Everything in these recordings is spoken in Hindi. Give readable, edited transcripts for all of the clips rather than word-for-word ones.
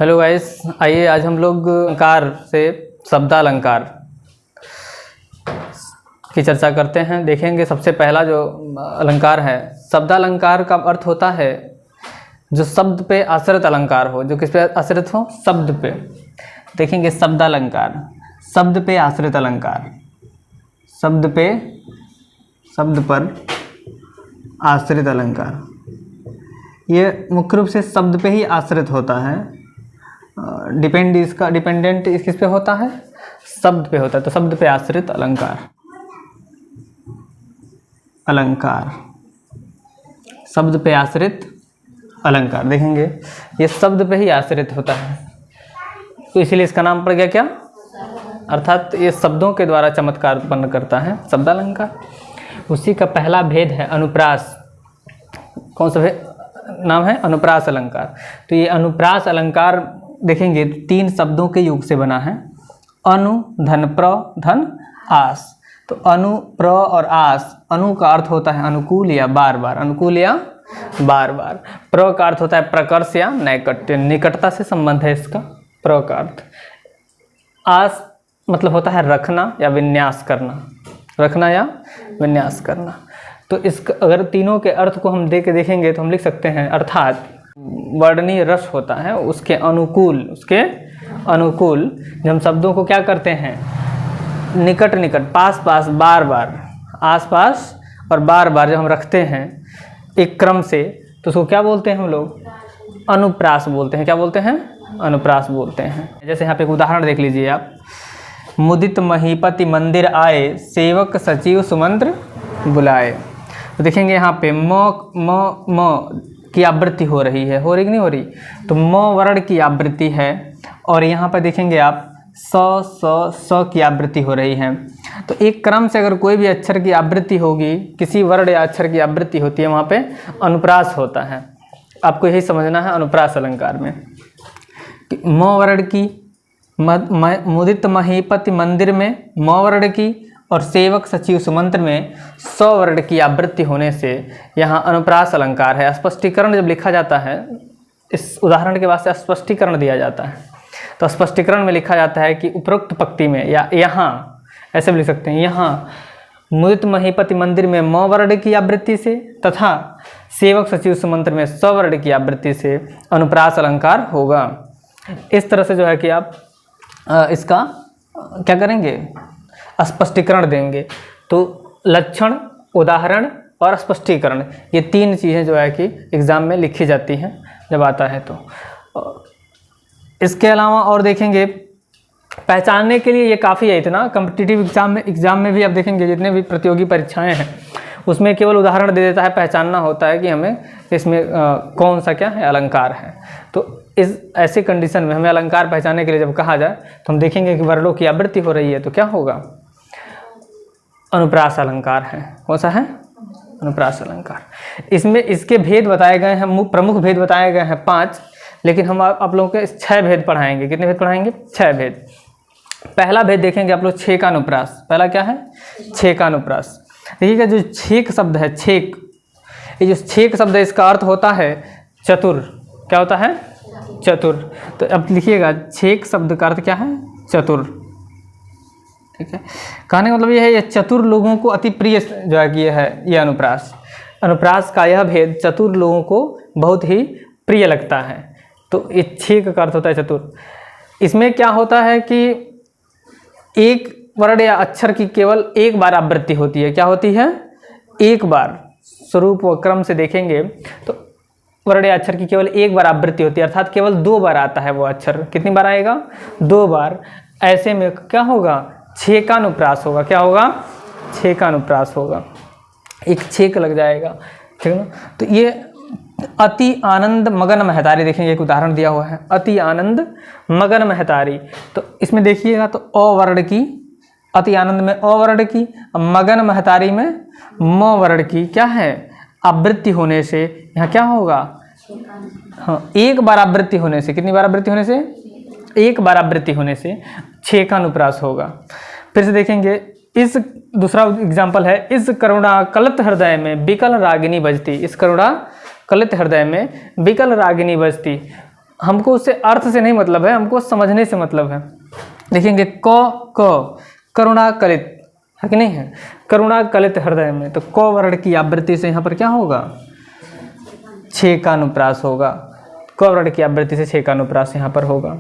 हेलो गाइस, आइए आज हम लोग अलंकार से शब्दालंकार की चर्चा करते हैं। देखेंगे सबसे पहला जो अलंकार है, शब्दालंकार का अर्थ होता है जो शब्द पे आश्रित अलंकार हो। जो किस पे आश्रित हो? शब्द पे। देखेंगे शब्दालंकार, शब्द पे आश्रित अलंकार, शब्द पे, शब्द पर आश्रित अलंकार। ये मुख्य रूप से शब्द पे ही आश्रित होता है। डिपेंडेंट किस पे होता है? शब्द पे होता है। तो शब्द पे आश्रित अलंकार, अलंकार, शब्द पे आश्रित अलंकार। देखेंगे ये शब्द पे ही आश्रित होता है, तो इसीलिए इसका नाम पड़ गया क्या? अर्थात ये शब्दों के द्वारा चमत्कार उत्पन्न करता है शब्दालंकार। उसी का पहला भेद है अनुप्रास। कौन सा नाम है? अनुप्रास अलंकार। तो ये अनुप्रास अलंकार देखेंगे तीन शब्दों के योग से बना है। अनु धन प्र धन आस। तो अनु प्र और आस, अनु का अर्थ होता है अनुकूल या बार बार, अनुकूल या बार बार। प्र का अर्थ होता है प्रकर्ष या नैकट्य, निकटता से संबंध है इसका प्र का अर्थ। आस मतलब होता है रखना या विन्यास करना, रखना या विन्यास करना। तो इसका अगर तीनों के अर्थ को हम देखेंगे तो हम लिख सकते हैं, अर्थात वर्णनीय रस होता है उसके अनुकूल, उसके अनुकूल जब हम शब्दों को क्या करते हैं, निकट निकट, पास पास, बार बार, आस पास और बार बार जब हम रखते हैं एक क्रम से, तो उसको क्या बोलते हैं हम लोग? अनुप्रास बोलते हैं। क्या बोलते हैं? अनुप्रास बोलते हैं। जैसे यहाँ पे एक उदाहरण देख लीजिए आप। मुदित महीपति मंदिर आए, सेवक सचिव सुमंत्र बुलाए। तो देखेंगे यहाँ पे म की आवृत्ति हो रही है, हो रही कि नहीं हो रही? तो म वर्ण की आवृत्ति है, और यहाँ पर देखेंगे आप स की आवृत्ति हो रही है। तो एक क्रम से अगर कोई भी अक्षर की आवृत्ति होगी, किसी वर्ण या अक्षर की आवृत्ति होती है, वहाँ पे अनुप्रास होता है। आपको यही समझना है अनुप्रास अलंकार में। म वर्ण की, मुदित महीपति मंदिर में म वर्ण की, और सेवक सचिव सुमंत्र में स वर्ण की आवृत्ति होने से यहाँ अनुप्रास अलंकार है। स्पष्टीकरण जब लिखा जाता है, इस उदाहरण के वास्ते स्पष्टीकरण दिया जाता है, तो स्पष्टीकरण में लिखा जाता है कि उपरोक्त पंक्ति में, या यहाँ ऐसे भी लिख सकते हैं, यहाँ मुदित महीपति मंदिर में म वर्ण की आवृत्ति से तथा सेवक सचिव सुमंत्र में स वर्ण की आवृत्ति से अनुप्रास अलंकार होगा। इस तरह से जो है कि आप इसका क्या करेंगे? स्पष्टीकरण देंगे। तो लक्षण, उदाहरण और स्पष्टीकरण, ये तीन चीज़ें जो है कि एग्ज़ाम में लिखी जाती हैं जब आता है। तो इसके अलावा और देखेंगे पहचानने के लिए ये काफ़ी है। इतना कॉम्पिटिटिव एग्ज़ाम में भी आप देखेंगे जितने भी प्रतियोगी परीक्षाएं हैं उसमें केवल उदाहरण दे देता है, पहचानना होता है कि हमें इसमें कौन सा क्या है अलंकार है। तो इस ऐसी कंडीशन में हमें अलंकार पहचानने के लिए जब कहा जाए तो हम देखेंगे कि वर्णों की आवृत्ति हो रही है, तो क्या होगा? अनुप्रास अलंकार है। कौन सा है? अनुप्रास अलंकार। इसमें इसके भेद बताए गए हैं, प्रमुख भेद बताए गए हैं 5, लेकिन हम आप लोगों के 6 भेद पढ़ाएंगे। कितने भेद पढ़ाएंगे? 6 भेद। पहला भेद देखेंगे आप लोग छेक अनुप्रास। पहला क्या है? छेक अनुप्रास। देखिएगा जो छेक शब्द है, छेक, ये जो छेक शब्द है इसका अर्थ होता है चतुर। क्या होता है? चतुर। तो अब लिखिएगा छेक शब्द का अर्थ क्या है? चतुर। ठीक है, कहने का मतलब ये है, ये चतुर लोगों को अति प्रिय जो है कि ये अनुप्रास। अनुप्रास का यह भेद चतुर लोगों को बहुत ही प्रिय लगता है। तो ये छेक का अर्थ होता है चतुर। इसमें क्या होता है कि एक वर्ण या अक्षर की केवल एक बार आवृत्ति होती है। क्या होती है? एक बार। स्वरूप व क्रम से देखेंगे तो वर्ण या अक्षर की केवल एक बार आवृत्ति होती है, अर्थात केवल 2 बार आता है वो अक्षर। कितनी बार आएगा? 2 बार। ऐसे में क्या होगा? छेकानुप्रास होगा। क्या होगा? छेकानुप्रास होगा। एक छेक लग जाएगा, ठीक है ना। तो ये अति आनंद मगन महतारी, देखेंगे एक उदाहरण दिया हुआ है, अति आनंद मगन महतारी। तो इसमें देखिएगा तो अ वर्ण की, अति आनंद में अ वर्ण की, मगन महतारी में म वर्ण की क्या है? आवृत्ति होने से यहाँ क्या होगा? हाँ, एक बार आवृत्ति होने से। कितनी बार आवृत्ति होने से? एक बार आवृत्ति होने से छेकानुप्रास होगा। फिर से देखेंगे, इस दूसरा एग्जाम्पल है, इस करुणा कलत हृदय में विकल रागिनी बजती। इस करुणा कलित हृदय में विकल रागिनी बजती। हमको उससे अर्थ से नहीं मतलब है, हमको समझने से मतलब है। देखेंगे क करुणा कलित है कि नहीं है, करुणा कलित हृदय में, तो क वर्ण की आवृत्ति से यहाँ पर क्या होगा, 6 का अनुप्रास होगा। क वर्ण की आवृत्ति से 6 का अनुप्रास यहाँ पर होगा।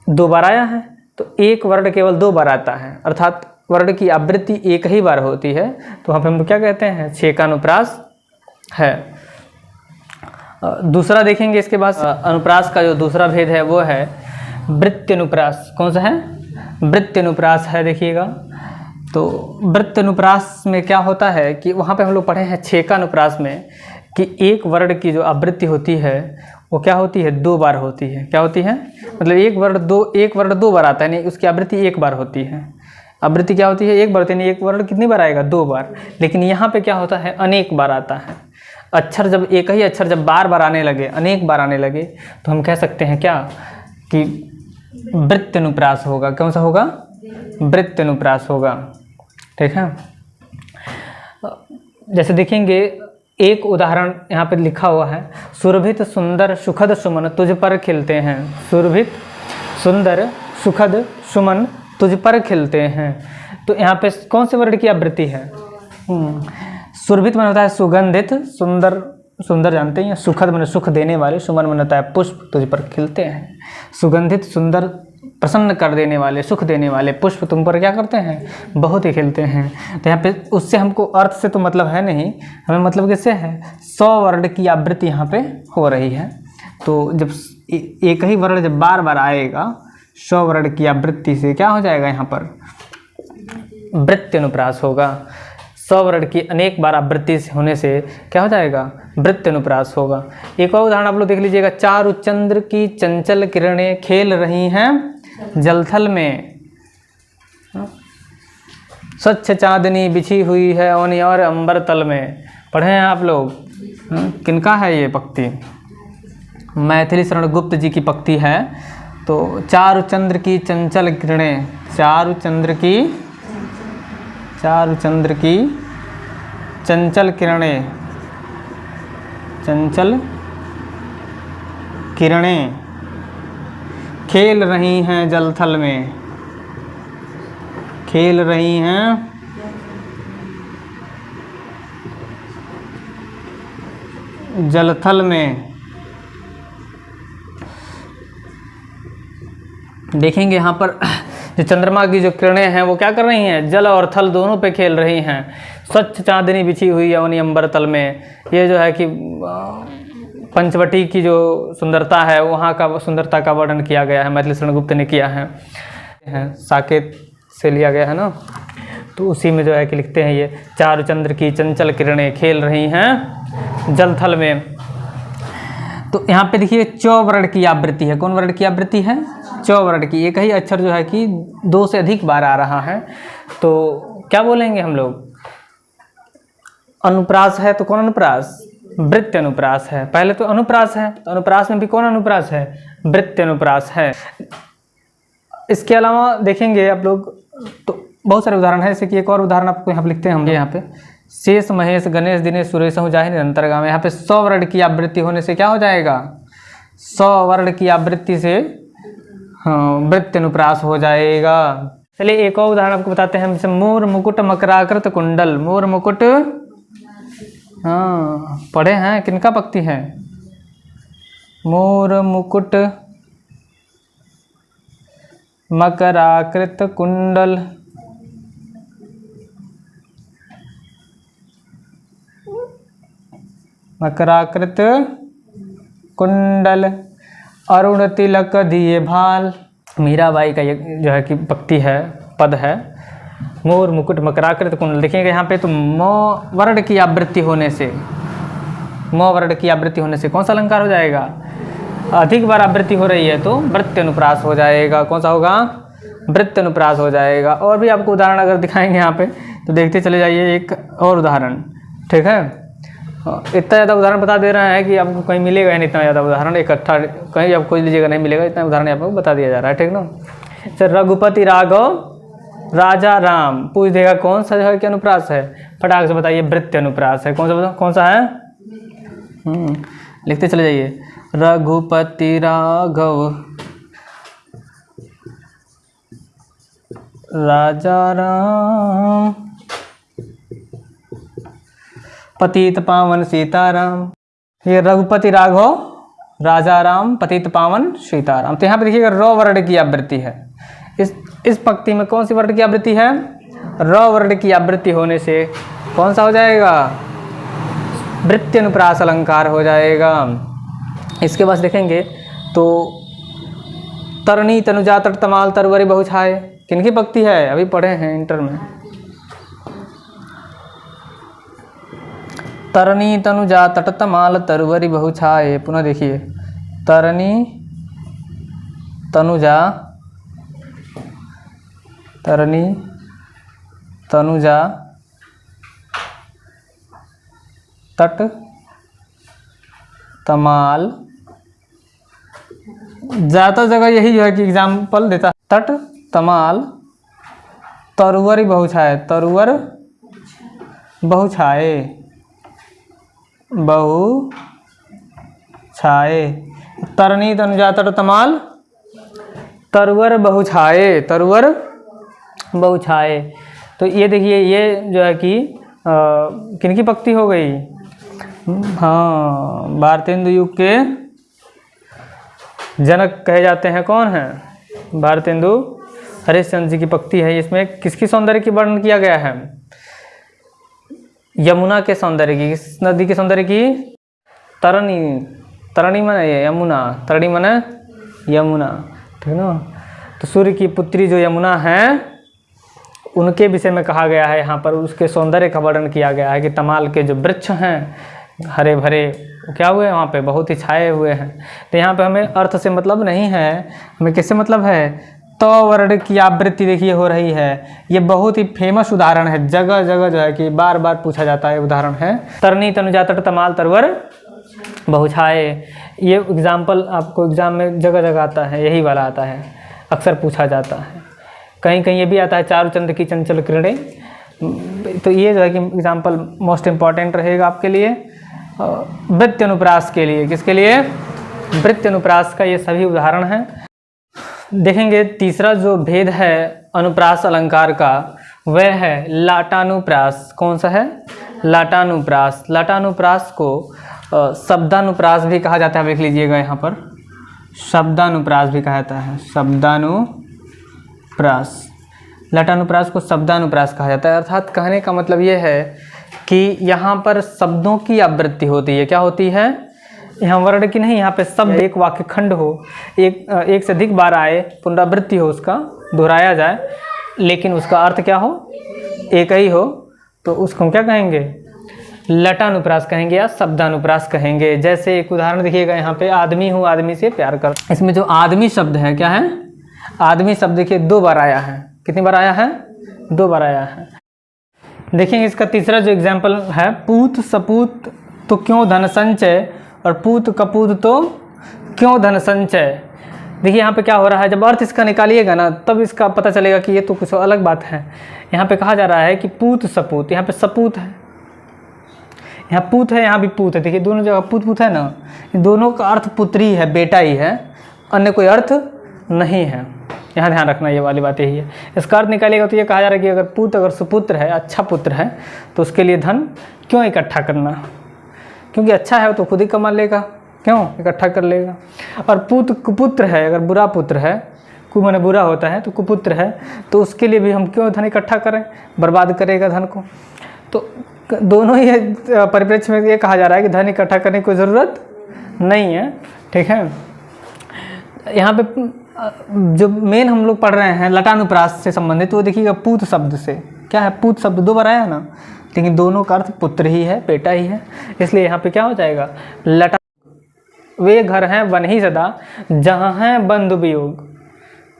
2 बार आया है तो एक वर्ण केवल 2 बार आता है, अर्थात वर्ण की आवृत्ति एक ही बार होती है, तो वहाँ पे हम क्या कहते हैं, 6 का अनुप्रास है। दूसरा देखेंगे इसके बाद अनुप्रास का जो दूसरा भेद है वो है वृत्ति अनुप्रास। कौन सा है, वृत्ति अनुप्रास है। देखिएगा तो वृत्ति अनुप्रास में क्या होता है कि वहाँ पे हम लोग पढ़े हैं 6 का अनुप्रास में कि एक वर्ण की जो आवृत्ति होती है वो क्या होती है, 2 बार होती है। क्या होती है, मतलब एक वर्ण 2 बार आता है, नहीं उसकी आवृत्ति 1 बार होती है। आवृत्ति क्या होती है, 1 बार होती है, नहीं एक वर्ण कितनी बार आएगा, 2 बार। लेकिन यहाँ पे क्या होता है, अनेक बार आता है। अक्षर जब एक ही अक्षर जब बार बार आने लगे, अनेक बार आने लगे, तो हम कह सकते हैं क्या कि वृत्ति अनुप्रास होगा। कौन सा होगा, वृत्ति अनुप्रास होगा। ठीक है, जैसे देखेंगे एक उदाहरण यहाँ पे लिखा हुआ है, सुरभित सुंदर सुखद सुमन तुझ पर खिलते हैं। सुरभित सुंदर सुखद सुमन तुझ पर खिलते हैं, तो यहाँ पे कौन से वर्ण की आवृत्ति है, सुरभित मन होता है सुगंधित, सुंदर सुंदर जानते हैं, सुखद मन सुख देने वाले, सुमन मन होता है पुष्प तुझ पर खिलते हैं। सुगंधित सुंदर प्रसन्न कर देने वाले, सुख देने वाले पुष्प तुम पर क्या करते हैं, बहुत ही खिलते हैं। तो यहाँ पे उससे हमको अर्थ से तो मतलब है नहीं, हमें मतलब किससे है, 100 वर्ण की आवृत्ति यहाँ पे हो रही है। तो जब एक ही वर्ण जब बार बार आएगा 100 वर्ण की आवृत्ति से क्या हो जाएगा, यहाँ पर वृत्ति अनुप्रास होगा। 100 वर्ण की अनेक बार आवृत्ति से होने से क्या हो जाएगा, वृत्ति अनुप्रास होगा। एक और उदाहरण आप लोग देख लीजिएगा, चारु चंद्र की चंचल किरणें खेल रही हैं जलथल में, स्वच्छ चांदनी बिछी हुई है ओनी और अंबर तल में। पढ़े हैं आप लोग, किनका है ये पंक्ति, मैथिली शरण गुप्त जी की पंक्ति है। तो चारु चंद्र की चंचल किरणें, चारु चंद्र की चंचल किरणें, चंचल किरणें खेल रही हैं जलथल में, खेल रही हैं जलथल में। देखेंगे यहाँ पर जो चंद्रमा की जो किरणें हैं वो क्या कर रही हैं, जल और थल दोनों पे खेल रही हैं। स्वच्छ चांदनी बिछी हुई है उन्हीं अंबर तल में। ये जो है कि पंचवटी की जो सुंदरता है वहाँ का सुंदरता का वर्णन किया गया है, मैथिली शरण गुप्त ने किया है, साकेत से लिया गया है ना। तो उसी में जो है कि लिखते हैं ये चारु चंद्र की चंचल किरणें खेल रही हैं जलथल में। तो यहाँ पे देखिए चौ वर्ण की आवृत्ति है। कौन वर्ण की आवृत्ति है, चौ वर्ण की। एक ही अक्षर जो है कि 2 से अधिक बार आ रहा है, तो क्या बोलेंगे हम लोग, अनुप्रास है। तो कौन अनुप्रास, वृत्ति अनुप्रास है। पहले तो अनुप्रास है, तो अनुप्रास में भी कौन अनुप्रास है, वृत्ति अनुप्रास है। इसके अलावा देखेंगे आप लोग तो बहुत सारे उदाहरण है, जैसे कि एक और उदाहरण आपको यहाँ पे लिखते हैं हम यहाँ पे, शेष महेश गणेश दिनेश सुरेश हूँ जाहि निरंतर गाँव। यहाँ पे 100 वर्ण की आवृत्ति होने से क्या हो जाएगा, 100 वर्ण की आवृत्ति से वृत्ति अनुप्रास हो जाएगा। चलिए एक और उदाहरण आपको बताते हैं, जैसे मोर मुकुट मकराकृत कुंडल। मोर मुकुट, हाँ पढ़े हैं, किनका पंक्ति है, मोर मुकुट मकराकृत कुंडल। मकराकृत कुंडल अरुण तिलक दिए भाल। मीराबाई का ये जो है कि पंक्ति है, पद है, मोर मुकुट मकराकृत कुंडल। देखिएगा यहाँ पे तो मो वर्ण की आवृत्ति होने से, मो वर्ण की आवृत्ति होने से कौन सा अलंकार हो जाएगा, अधिक बार आवृत्ति हो रही है तो वृत्ति अनुप्रास हो जाएगा। कौन सा होगा, वृत्ति अनुप्रास हो जाएगा। और भी आपको उदाहरण अगर दिखाएंगे यहाँ पे तो देखते चले जाइए एक और उदाहरण, ठीक है। इतना ज़्यादा उदाहरण बता दे रहा है कि आपको कहीं मिलेगा नहीं, इतना ज़्यादा उदाहरण इकट्ठा कहीं आप खोज लीजिएगा नहीं मिलेगा, इतना उदाहरण आपको बता दिया जा रहा है, ठीक ना। सर रघुपति राघव राजा राम, पूछ देगा कौन सा जो है कि अनुप्रास है, फटाक से बताइए, वृत्ति अनुप्रास है। कौन सा है, लिखते चले जाइए। रघुपति राघव राजा राम पतित पावन सीताराम। ये रघुपति राघव राजा राम पतित पावन सीताराम। तो यहाँ पे देखिएगा र वर्ण की आवृत्ति है। इस पंक्ति में कौन सी वर्ण की आवृत्ति है? र वर्ण की आवृत्ति होने से कौन सा हो जाएगा? वृत्ति अनुप्रास अलंकार हो जाएगा। इसके बाद देखेंगे तो तरणी तनुजा तट तमाल तरवरी बहुछाए, किनकी पंक्ति है? अभी पढ़े हैं इंटर में। तरणी तनुजा तट तमाल तरवरी बहुछाए। पुनः देखिए, तरणी तनुजा तट तमाल, ज़्यादा जगह यही जो है कि एग्जाम्पल देता है। तट तमाल तरुवर बहुछाए, तरुवर बहुछाए, बहुछाए। तरणी तनुजा तट तमाल तरुवर बहुछाए, तरुवर बहुछाए। तो ये देखिए, ये जो है कि किनकी पंक्ति हो गई? हाँ, भारतेंदु युग के जनक कहे जाते हैं। कौन है? भारतेंदु हरिश्चंद्र जी की पंक्ति है। इसमें किसकी सौंदर्य की वर्णन किया गया है? यमुना के सौंदर्य की। किस नदी के सौंदर्य की? तरणी, तरणी माने यमुना, तरणी माने यमुना, ठीक ना। तो सूर्य की पुत्री जो यमुना है उनके विषय में कहा गया है। यहाँ पर उसके सौंदर्य का वर्णन किया गया है कि तमाल के जो वृक्ष हैं हरे भरे क्या हुए वहाँ पे, बहुत ही छाए हुए हैं। तो यहाँ पे हमें अर्थ से मतलब नहीं है, हमें किससे मतलब है? तो वर्ण की आवृत्ति देखिए हो रही है। ये बहुत ही फेमस उदाहरण है, जगह जगह जो है कि बार बार पूछा जाता है उदाहरण है। तरनी तनुजा तट तमाल तरवर बहुछाए। ये एग्जाम्पल आपको एग्जाम में जगह जगह आता है, यही वाला आता है, अक्सर पूछा जाता है। कहीं कहीं ये भी आता है चारुचंद्र की चंचल किरणें। तो ये जो है कि एग्जाम्पल मोस्ट इम्पॉर्टेंट रहेगा आपके लिए वृत्ति अनुप्रास के लिए। किसके लिए? वृत्ति अनुप्रास का ये सभी उदाहरण हैं। देखेंगे तीसरा जो भेद है अनुप्रास अलंकार का, वह है लाटानुप्रास। कौन सा है? लाटानुप्रास। लाटानुप्रास को शब्दानुप्रास भी कहा जाता है। देख लीजिएगा यहाँ पर, शब्दानुप्रास भी कहा जाता है। शब्दानुप्रास, लाटानुप्रास को शब्दानुप्रास कहा जाता है। अर्थात कहने का मतलब ये है कि यहाँ पर शब्दों की आवृत्ति होती है। क्या होती है? यहाँ वर्ण की नहीं, यहाँ पे शब्द एक वाक्य खंड हो, एक से अधिक बार आए, पुनरावृत्ति हो, उसका दोहराया जाए, लेकिन उसका अर्थ क्या हो? एक ही हो, तो उसको क्या कहेंगे? लटानुप्रास कहेंगे या शब्दानुप्रास कहेंगे। जैसे एक उदाहरण देखिएगा यहाँ पे, आदमी हूँ आदमी से प्यार कर। इसमें जो आदमी शब्द है क्या है? आदमी शब्द देखिए 2 बार आया है। कितनी बार आया है? 2 बार आया है। देखेंगे इसका तीसरा जो एग्जाम्पल है, पूत सपूत तो क्यों धन संचय, और पूत कपूत तो क्यों धन संचय। देखिए यहाँ पे क्या हो रहा है, जब अर्थ इसका निकालिएगा ना तब इसका पता चलेगा कि ये तो कुछ अलग बात है। यहाँ पे कहा जा रहा है कि पूत सपूत, यहाँ पे सपूत है, यहाँ पूत है, यहाँ भी पूत है। देखिए दोनों जगह पूत पूत है ना, दोनों का अर्थ पुत्री है, बेटा ही है, अन्य कोई अर्थ नहीं है। यहाँ ध्यान रखना, ये वाली बात यही है। इसका अर्थ निकालिएगा तो ये कहा जा रहा है कि अगर पूत अगर सुपुत्र है, अच्छा पुत्र है, तो उसके लिए धन क्यों इकट्ठा करना, क्योंकि अच्छा है तो खुद ही कमा लेगा, क्यों इकट्ठा कर लेगा। और पूत कुपुत्र है, अगर बुरा पुत्र है, कु माने बुरा होता है, तो कुपुत्र है, तो उसके लिए भी हम क्यों धन इकट्ठा करें, बर्बाद करेगा धन को। तो दोनों ही परिप्रेक्ष्य में ये कहा जा रहा है कि धन इकट्ठा करने की कोई ज़रूरत नहीं है, ठीक है। यहाँ पे जो मेन हम लोग पढ़ रहे हैं लटानुप्रास से संबंधित, वो देखिएगा पूत शब्द से। क्या है? पूत शब्द 2 बार आया ना, लेकिन दोनों का अर्थ पुत्र ही है, बेटा ही है, इसलिए यहाँ पे क्या हो जाएगा? लटा। वे घर हैं वन ही सदा जहाँ है बंधु वियोग,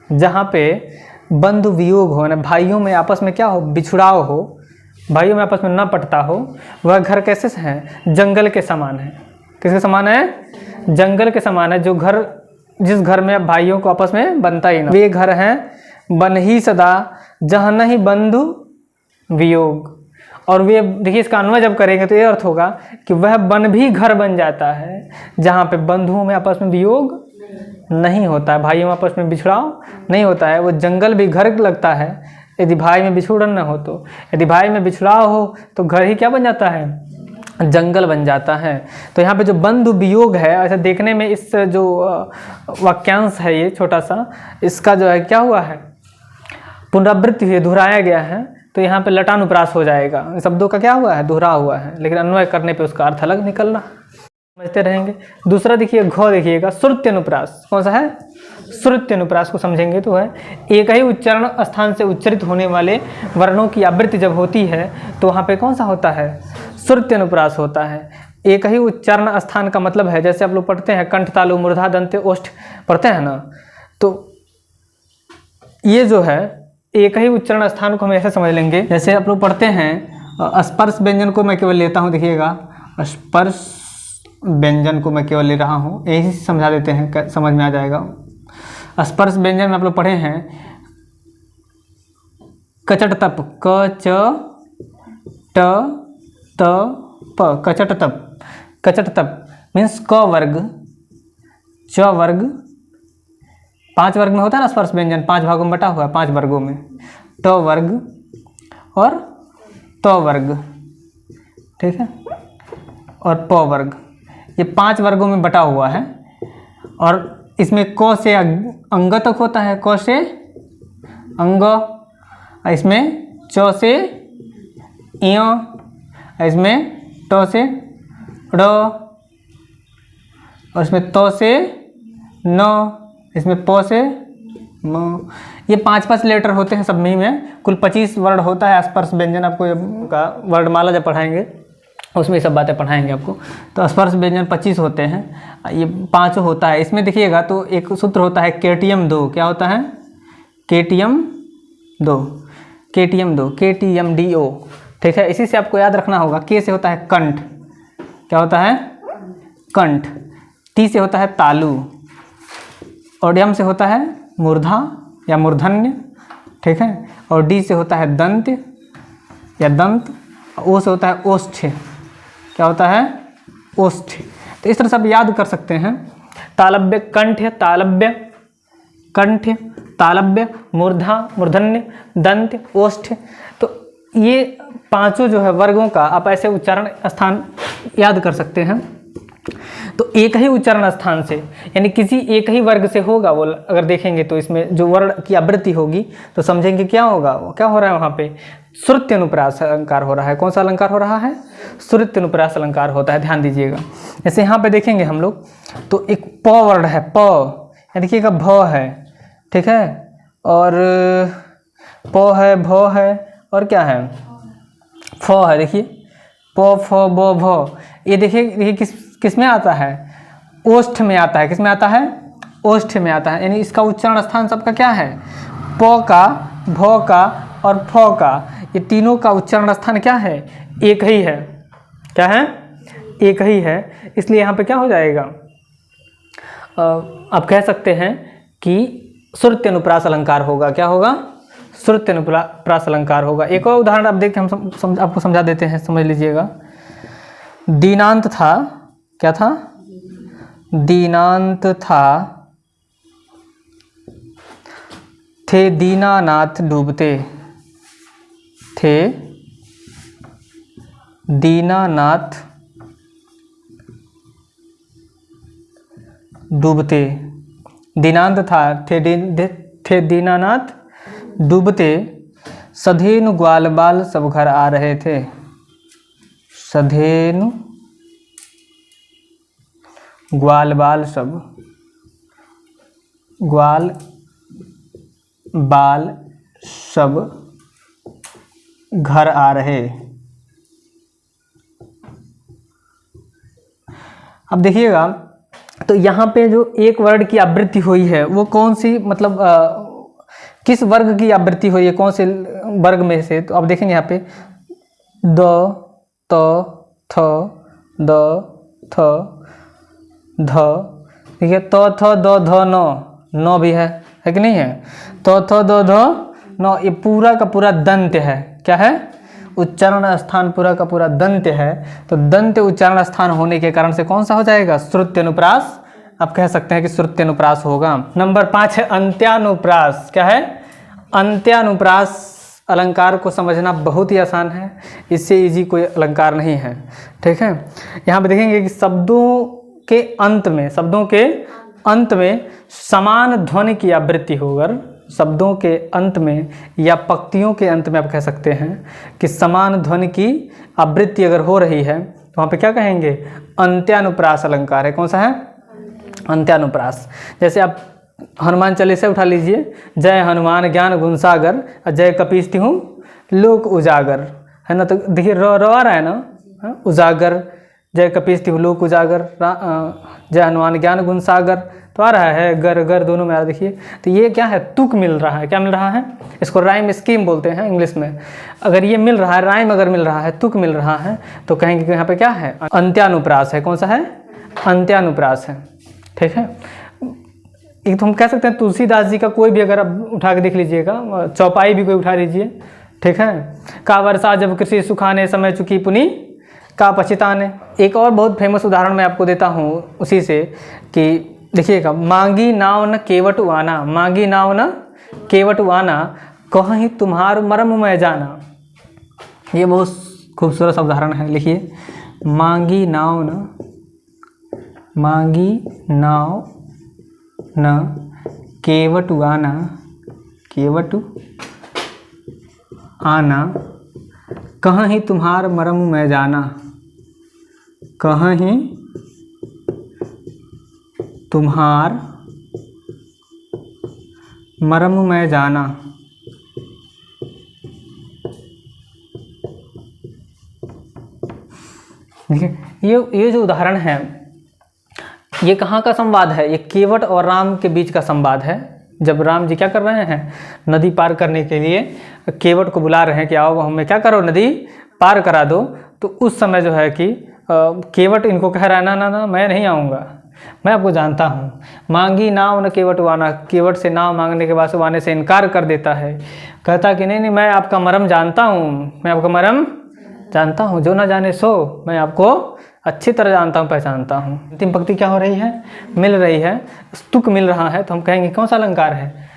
जहाँ पे बंधु वियोग हो ना, भाइयों में आपस में क्या हो? बिछुड़ाव हो, भाइयों में आपस में न पटता हो, वह घर कैसे है? जंगल के समान है। किसके समान है? जंगल के समान है। जो घर, जिस घर में भाइयों को आपस में बनता ही ना। वे घर हैं बन ही सदा जहाँ नहीं बंधु वियोग, और वे देखिए इसका अन्वय जब करेंगे तो ये अर्थ होगा कि वह वन भी घर बन जाता है जहाँ पे बंधुओं में आपस में वियोग नहीं होता है, भाइयों में आपस में बिछड़ाव नहीं होता है। वो जंगल भी घर लगता है यदि भाई में बिछुड़न न हो तो। यदि भाई में बिछड़ाव हो तो घर ही क्या बन जाता है, जंगल बन जाता है। तो यहाँ पे जो बंधु वियोग है, ऐसा देखने में इस जो वाक्यांश है ये छोटा सा, इसका जो है क्या हुआ है, पुनरावृत्ति हुई, दोहराया गया है। तो यहाँ पे लटानुप्रास हो जाएगा, शब्दों का क्या हुआ है, दोहरा हुआ है, लेकिन अन्वय करने पे उसका अर्थ अलग निकल रहा, समझते रहेंगे। दूसरा देखिए घ देखिएगा, श्रुत्यनुप्रास। कौन सा है, श्रुत्यनुप्रास को समझेंगे तो है एक ही उच्चारण स्थान से उच्चरित होने वाले वर्णों की आवृत्ति जब होती है तो वहाँ पे कौन सा होता है, श्रुत्यनुप्रास होता है। एक ही उच्चारण स्थान का मतलब है, जैसे आप लोग पढ़ते हैं कंठ तालु मूर्धा दंत्य ओष्ठ पढ़ते हैं ना, तो ये जो है एक ही उच्चारण स्थान को हम ऐसे समझ लेंगे। जैसे आप लोग पढ़ते हैं स्पर्श व्यंजन को मैं केवल लेता हूँ, देखिएगा स्पर्श व्यंजन को मैं केवल ले रहा हूँ, यही समझा देते हैं, समझ में आ जाएगा। स्पर्श व्यंजन में आप लोग पढ़े हैं कचट तप, क च ट त प, कचट तप। कचट तप मीन्स क वर्ग च वर्ग, 5 वर्ग में होता है ना स्पर्श व्यंजन, 5 भागों में बटा हुआ है, 5 वर्गों में, ट वर्ग और त वर्ग, ठीक है, और प वर्ग, ये 5 वर्गों में बटा हुआ है। और इसमें क से अंग तक होता है, क से अंग, इसमें च से य, इसमें ट से ड़, और इसमें त से न, इसमें प से म। ये 5-5 लेटर होते हैं सब में कुल 25 वर्ड होता है स्पर्श व्यंजन। आपको का वर्णमाला जब पढ़ाएंगे उसमें ये सब बातें पढ़ाएंगे आपको। तो स्पर्श व्यंजन 25 होते हैं, ये 5 होता है। इसमें देखिएगा तो एक सूत्र होता है केटीएम 2, क्या होता है, केटीएम 2, केटीएम 2, KTMDO, ठीक है। इसी से आपको याद रखना होगा। के से होता है कंठ, क्या होता है, कंठ। टी से होता है तालु, और यम से होता है मूर्धा या मूर्धन्य, ठीक है। और डी से होता है दंत या दंत, ओ से होता है ओष्ठ, क्या होता है, ओष्ठ। तो इस तरह से आप याद कर सकते हैं। तालव्य कंठ, तालव्य कंठ, तालव्य मूर्धा, मूर्धन्य, दंत, ओष्ठ। तो ये पांचों जो है वर्गों का आप ऐसे उच्चारण स्थान याद कर सकते हैं। तो एक ही उच्चारण स्थान से, यानी किसी एक ही वर्ग से होगा वो, अगर देखेंगे तो इसमें जो वर्ण की आवृत्ति होगी तो समझेंगे क्या होगा, क्या हो रहा है वहाँ पे, श्रुत्यनुप्रास अलंकार हो रहा है। कौन सा अलंकार हो रहा है, श्रुत्यनुप्रास अलंकार होता है, ध्यान दीजिएगा। जैसे यहाँ पे देखेंगे हम लोग तो एक प वर्ड है, प, या देखिएगा भ है, ठीक है, और प है, भ है, और क्या है, फ है। देखिए प फ ब भ, ये देखिए किस में आता है, ओष्ठ में आता है। किस में आता है, ओष्ठ में आता है। यानी इसका उच्चारण स्थान सबका क्या है, प का, भ का और फ का, ये तीनों का उच्चारण स्थान क्या है, एक ही है। क्या है, एक ही है। इसलिए यहाँ पे क्या हो जाएगा, आप कह सकते हैं कि श्रुत्यनुप्रास अलंकार होगा। क्या होगा, श्रुत्यनुप्रास अलंकार होगा। एक और उदाहरण आप देख के हम आपको समझा देते हैं, समझ लीजिएगा। दीनांत था, क्या था, दीनांत था, थे दीनानाथ डूबते, थे दीनानाथ डूबते। दीनांत था, थे दीनानाथ डूबते, सधेनु ग्वाल बाल सब घर आ रहे थे। सधेनु ग्वाल बाल सब, ग्वाल बाल सब घर आ रहे। अब देखिएगा तो यहाँ पे जो एक वर्ड की आवृत्ति हुई है वो कौन सी, मतलब किस वर्ग की आवृत्ति हुई है, कौन से वर्ग में से। तो आप देखेंगे यहाँ पे द, त, थ, द, थ, ध, ठीक है। त थ द ध न भी है कि नहीं है। त थ द ध न, ये पूरा का पूरा दंत है। क्या है, उच्चारण स्थान पूरा का पूरा दंत है, तो दंत उच्चारण स्थान होने के कारण से कौन सा हो जाएगा? श्रुत्यनुप्रास। आप कह सकते हैं कि श्रुत्यनुप्रास होगा। नंबर 5 है अंत्यानुप्रास। क्या है? अंत्यानुप्रास अलंकार को समझना बहुत ही आसान है, इससे इजी कोई अलंकार नहीं है। ठीक है, यहाँ पे देखेंगे कि शब्दों के अंत में समान ध्वनि की आवृत्ति होकर, शब्दों के अंत में या पंक्तियों के अंत में आप कह सकते हैं कि समान ध्वनि की आवृत्ति अगर हो रही है तो वहाँ पे क्या कहेंगे? अंत्यानुप्रास अलंकार है। कौन सा है? अंत्यानुप्रास। जैसे आप हनुमान चालीसा उठा लीजिए, जय हनुमान ज्ञान गुण सागर, जय कपीस तिहु लोक उजागर, है ना? तो देखिए र आ रहा है ना, उजागर, जय कपीस तिहु लोक उजागर, जय हनुमान ज्ञान गुण सागर, तो आ रहा है गर गर दोनों में आ रहा। देखिए तो ये क्या है? तुक मिल रहा है। क्या मिल रहा है? इसको राइम स्कीम बोलते हैं इंग्लिश में। अगर ये मिल रहा है, राइम अगर मिल रहा है, तुक मिल रहा है, तो कहेंगे कि यहाँ पे क्या है? अंत्यानुप्रास है। कौन सा है? अंत्यानुप्रास है। ठीक है, एक तो हम कह सकते हैं तुलसीदास जी का कोई भी अगर आप उठा के देख लीजिएगा, चौपाई भी कोई उठा लीजिए। ठीक है, का वर्षा जब कृषि सुखाने, समय चुकी पुनी का पछिताने। एक और बहुत फेमस उदाहरण मैं आपको देता हूँ उसी से, कि देखिएगा, मांगी नाव न केवट आना, मांगी नाव न केवट आना, कहीं तुम्हार मरम में जाना। ये बहुत खूबसूरत उदाहरण है। लिखिए, मांगी नाव न केवट आना, कहीं तुम्हार मरम में जाना, कहीं तुम्हार मरम में जाना। देखिए ये जो उदाहरण है, ये कहाँ का संवाद है? ये केवट और राम के बीच का संवाद है। जब राम जी क्या कर रहे हैं? नदी पार करने के लिए केवट को बुला रहे हैं कि आओ हमें क्या करो, नदी पार करा दो। तो उस समय जो है कि केवट इनको कह रहा है, ना मैं नहीं आऊँगा, मैं आपको जानता हूँ। मांगी नाव न केवट वाना, केवट से नाव मांगने के बाद वाने से इनकार कर देता है। कहता कि नहीं मैं आपका मरम जानता हूँ, मैं आपका मरम जानता हूँ, जो ना जाने सो, मैं आपको अच्छी तरह जानता हूँ, पहचानता हूँ। अंतिम पंक्ति क्या हो रही है? मिल रही है, स्तुक मिल रहा है, तो हम कहेंगे कौन सा अलंकार है?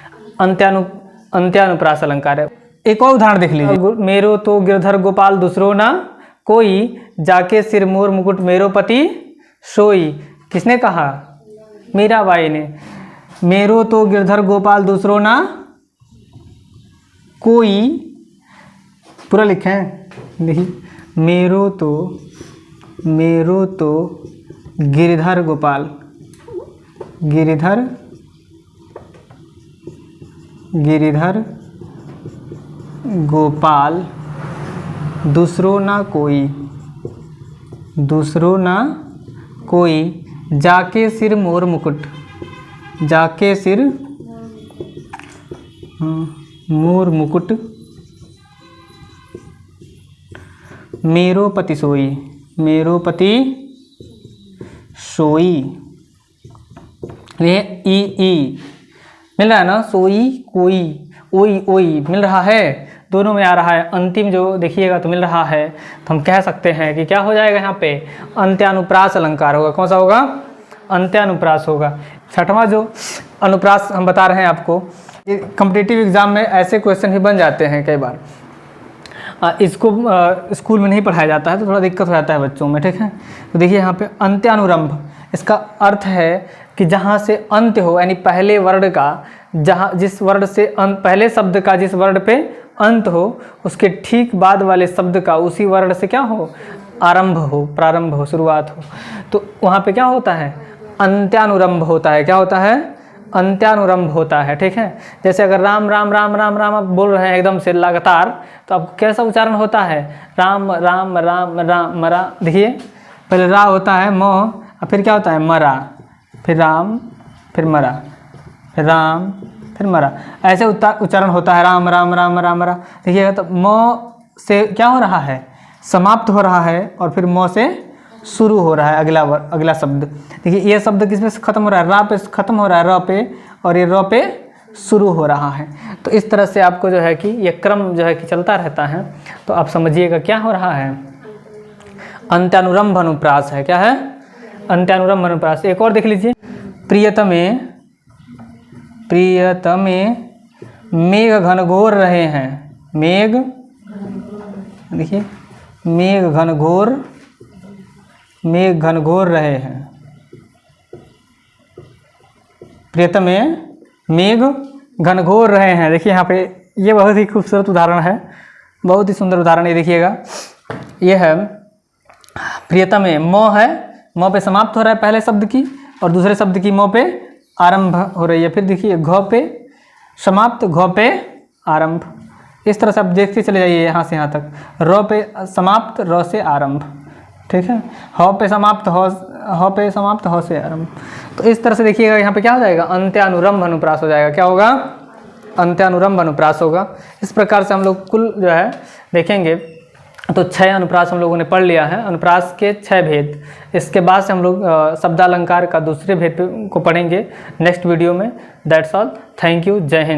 अंत्यानुप्रास अलंकार है। एक और उदाहरण देख लीजिए, मेरो तो गिरधर गोपाल दूसरो ना कोई, जाके सिर मोर मुकुट मेरो पति सोई। किसने कहा? मीराबाई ने। मेरो तो गिरधर गोपाल दूसरो ना कोई, पूरा लिखें, देखिए, मेरो तो गिरधर गोपाल दूसरो ना कोई, जाके सिर मोर मुकुट, जाके सिर मोर मुकुट मेरो पति सोई, मेरो पति सोई। ये ई मिल रहा है ना? सोई कोई, ओई मिल रहा है, दोनों में आ रहा है। अंतिम जो देखिएगा तो मिल रहा है, तो हम कह सकते हैं कि क्या हो जाएगा यहाँ पे? अंत्यानुप्रास अलंकार होगा। कौन सा होगा? अंत्यानुप्रास होगा। छठवां जो अनुप्रास हम बता रहे हैं आपको, ये कॉम्पिटिटिव एग्जाम में ऐसे क्वेश्चन भी बन जाते हैं कई बार। इसको स्कूल में नहीं पढ़ाया जाता है तो थोड़ा दिक्कत हो जाता है बच्चों में। ठीक है, तो देखिए यहाँ पे अंत्यानुरंभ, इसका अर्थ है कि जहाँ से अंत्य हो, यानी पहले वर्ण का, जिस वर्ण से पहले शब्द का जिस वर्ण पे अंत हो, उसके ठीक बाद वाले शब्द का उसी वर्ण से क्या हो? आरंभ हो, प्रारंभ हो, शुरुआत हो। तो वहाँ पे क्या होता है? अंत्यानुरंभ होता है। क्या होता है? अंत्यानुरंभ होता है। ठीक है, जैसे अगर राम राम राम राम राम आप बोल रहे हैं एकदम से लगातार, तो आपको कैसा उच्चारण होता है? राम राम राम राम मरा। देखिए पहले रा होता है म, और फिर क्या होता है? मरा, फिर राम, फिर मरा, फिर राम, फिर मरा, ऐसे उच्चारण होता है। राम राम राम राम मरा। देखिएगा तो म से क्या हो रहा है? समाप्त हो रहा है, और फिर म से शुरू हो रहा है अगला शब्द। देखिए ये शब्द किस पे खत्म हो रहा है? रा पे खत्म हो रहा है, र पे, और ये र पे शुरू हो रहा है। तो इस तरह से आपको जो है कि ये क्रम जो है कि चलता रहता है। तो आप समझिएगा क्या हो रहा है, अंत्यानुरंभ अनुप्रास है। क्या है? अंत्यानुरंभ अनुप्रास। एक और देख लीजिए, प्रियतमे मेघ घनघोर रहे हैं। मेघ, देखिए मेघ घनघोर रहे हैं। प्रियतमे मेघ घनघोर रहे हैं। देखिए यहाँ पे ये बहुत ही खूबसूरत उदाहरण है, बहुत ही सुंदर उदाहरण है। देखिएगा ये है प्रियतमे, म है, म पे समाप्त हो रहा है पहले शब्द की, और दूसरे शब्द की म पे आरंभ हो रही है। फिर देखिए घ पे समाप्त, घ पे आरंभ। इस तरह से आप देखते चले जाइए यहाँ से यहाँ तक। र पे समाप्त, र से आरंभ, ठीक है। ह पे समाप्त, ह पे समाप्त, ह से आरंभ। तो इस तरह से देखिएगा यहाँ पे क्या हो जाएगा, अंत्यानुरंभ अनुप्रास हो जाएगा। क्या होगा? अंत्यानुरंभ अनुप्रास होगा। इस प्रकार से हम लोग कुल जो है देखेंगे तो 6 अनुप्रास हम लोगों ने पढ़ लिया है, अनुप्रास के 6 भेद। इसके बाद से हम लोग शब्दालंकार का दूसरे भेद को पढ़ेंगे नेक्स्ट वीडियो में। दैट्स ऑल, थैंक यू, जय हिंद।